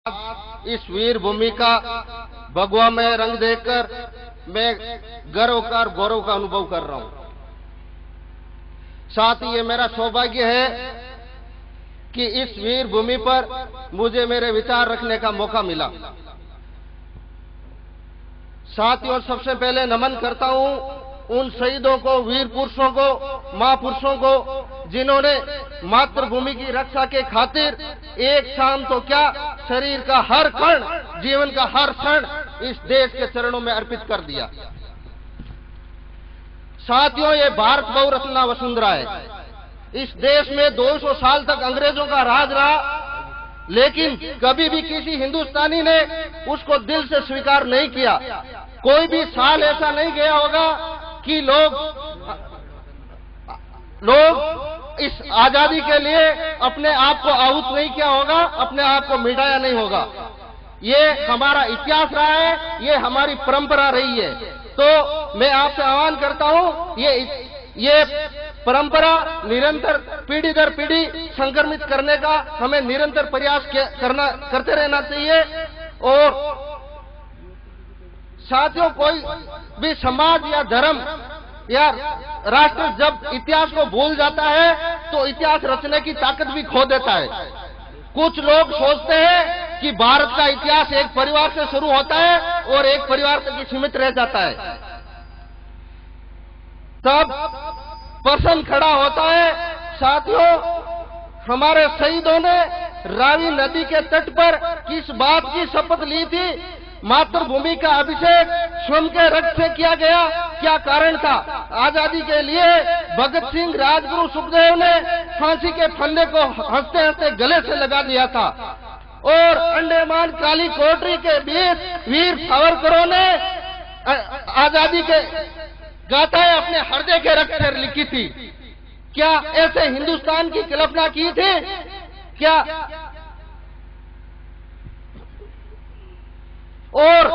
इस वीर भूमि का भगवा में रंग देखकर मैं गर्व का और गौरव का अनुभव कर रहा हूं। साथ ही ये मेरा सौभाग्य है कि इस वीर भूमि पर मुझे मेरे विचार रखने का मौका मिला। साथियों, सबसे पहले नमन करता हूं उन शहीदों को, वीर पुरुषों को, महापुरुषों को, जिन्होंने मातृभूमि की रक्षा के खातिर एक शाम तो क्या, शरीर का हर कण, जीवन का हर क्षण इस देश के चरणों में अर्पित कर दिया। साथियों, ये भारत बहुरत्ना वसुंधरा है। इस देश में 200 साल तक अंग्रेजों का राज रहा, लेकिन कभी भी किसी हिंदुस्तानी ने उसको दिल से स्वीकार नहीं किया। कोई भी साल ऐसा नहीं गया होगा कि लोग इस आजादी के लिए अपने आप को आहूत नहीं किया होगा, अपने आप को मिटाया नहीं होगा। ये हमारा इतिहास रहा है, ये हमारी परंपरा रही है। तो मैं आपसे आह्वान करता हूं, ये परंपरा निरंतर पीढ़ी दर पीढ़ी संक्रमित करने का हमें निरंतर प्रयास करते रहना चाहिए। और साथियों, कोई भी समाज या धर्म या राष्ट्र जब इतिहास को भूल जाता है तो इतिहास रचने की ताकत भी खो देता है। कुछ लोग सोचते हैं कि भारत का इतिहास एक परिवार से शुरू होता है और एक परिवार तक ही सीमित रह जाता है। तब प्रश्न खड़ा होता है, साथियों, हमारे शहीदों ने रावी नदी के तट पर किस बात की शपथ ली थी? मातृभूमि का अभिषेक स्वयं के रक्त से किया गया। क्या कारण था? आजादी के लिए भगत सिंह, राजगुरु, सुखदेव ने फांसी के फंदे को हंसते हंसते गले से लगा दिया था। और अंडमान काली कोठरी के बीच वीर सावरकरों ने आजादी के गाथाएं अपने हृदय के रक्त से लिखी थी। क्या ऐसे हिंदुस्तान की कल्पना की थी? क्या? और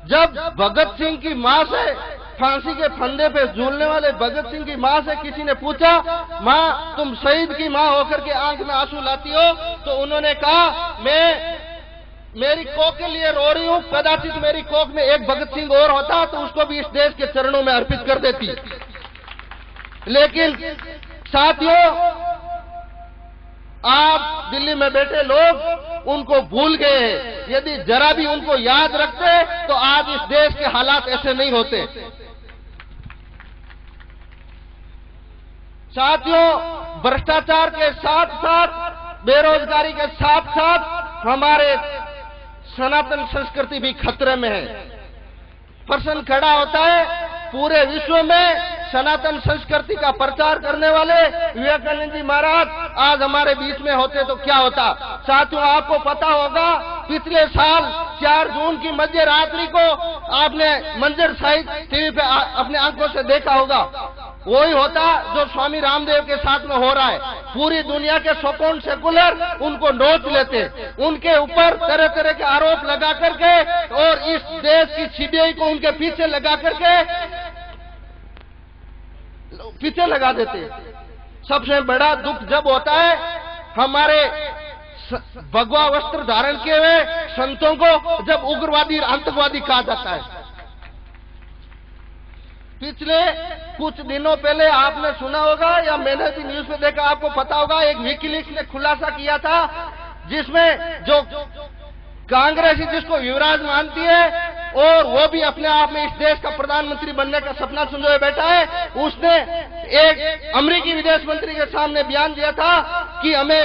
जब भगत सिंह की मां से, फांसी के फंदे पे झूलने वाले भगत सिंह की मां से किसी ने पूछा, मां तुम शहीद की मां होकर के आंख में आंसू लाती हो? तो उन्होंने कहा, मैं मेरी कोख के लिए रो रही हूं, कदाचित मेरी कोख में एक भगत सिंह और होता तो उसको भी इस देश के चरणों में अर्पित कर देती। लेकिन साथियों, आप दिल्ली में बैठे लोग उनको भूल गए हैं। यदि जरा भी उनको याद रखते तो आज इस देश के हालात ऐसे नहीं होते। साथियों, भ्रष्टाचार के साथ साथ, बेरोजगारी के साथ साथ हमारे सनातन संस्कृति भी खतरे में है। प्रश्न खड़ा होता है, पूरे विश्व में सनातन संस्कृति का प्रचार करने वाले विवेकानंद जी महाराज आज हमारे बीच में होते तो क्या होता? साथियों, आपको पता होगा, पिछले साल 4 जून की मध्य रात्रि को आपने मंजर साहिब टीवी पे अपने आंखों से देखा होगा। वही होता जो स्वामी रामदेव के साथ में हो रहा है। पूरी दुनिया के सौकौन सेकुलर उनको नोच लेते, उनके ऊपर तरह तरह के आरोप लगा करके और इस देश की सीबीआई को उनके पीछे लगा देते। सबसे बड़ा दुख जब होता है हमारे भगवा वस्त्र धारण किए हुए संतों को जब उग्रवादी, आतंकवादी कहा जाता है। पिछले कुछ दिनों पहले आपने सुना होगा या मैंने भी न्यूज में देखा, आपको पता होगा, एक विकीलीक्स ने खुलासा किया था जिसमें जो कांग्रेसी जिसको युवराज मानती है और वो भी अपने आप में इस देश का प्रधानमंत्री बनने का सपना संजोए बैठा है, उसने एक अमेरिकी विदेश मंत्री के सामने बयान दिया था कि हमें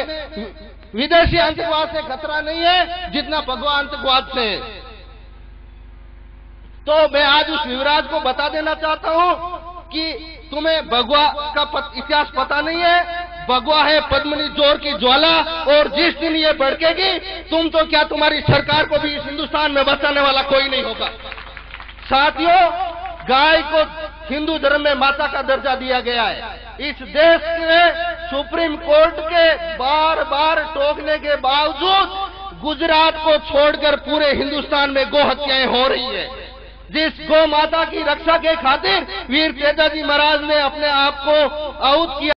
विदेशी आतंकवाद से खतरा नहीं है जितना भगवा आतंकवाद से है। तो मैं आज उस युवराज को बता देना चाहता हूं कि तुम्हें भगवा का इतिहास पता नहीं है। भगवा है पद्मिनी जोर की ज्वाला, और जिस दिन ये भड़केगी तुम तो क्या, तुम्हारी सरकार को भी इस हिंदुस्तान में बचाने वाला कोई नहीं होगा। साथियों, गाय को हिंदू धर्म में माता का दर्जा दिया गया है। इस देश के सुप्रीम कोर्ट के बार बार टोकने के बावजूद गुजरात को छोड़कर पूरे हिंदुस्तान में गौ हत्याएं हो रही है। जिस गौ माता की रक्षा के खातिर वीर तेजाजी महाराज ने अपने आप को आहूत किया।